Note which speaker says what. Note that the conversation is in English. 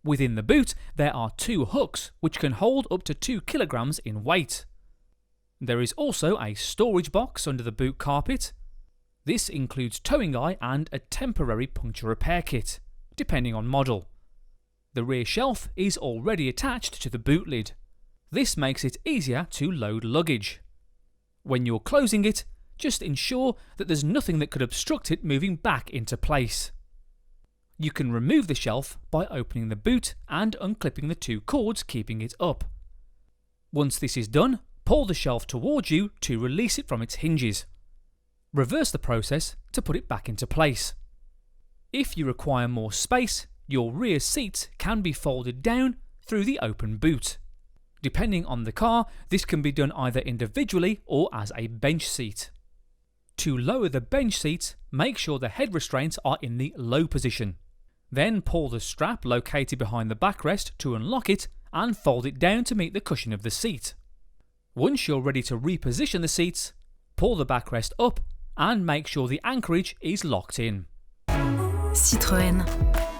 Speaker 1: Within the boot, there are 2 hooks which can hold up to 2 kilograms in weight. There is also a storage box under the boot carpet. This includes towing eye and a temporary puncture repair kit, depending on model. The rear shelf is already attached to the boot lid. This makes it easier to load luggage. When you're closing it, just ensure that there's nothing that could obstruct it moving back into place. You can remove the shelf by opening the boot and unclipping the 2 cords keeping it up. Once this is done, pull the shelf towards you to release it from its hinges. Reverse the process to put it back into place. If you require more space, your rear seats can be folded down through the open boot. Depending on the car, this can be done either individually or as a bench seat. To lower the bench seat, make sure the head restraints are in the low position. Then pull the strap located behind the backrest to unlock it and fold it down to meet the cushion of the seat. Once you're ready to reposition the seats, pull the backrest up and make sure the anchorage is locked in.
Speaker 2: Citroën.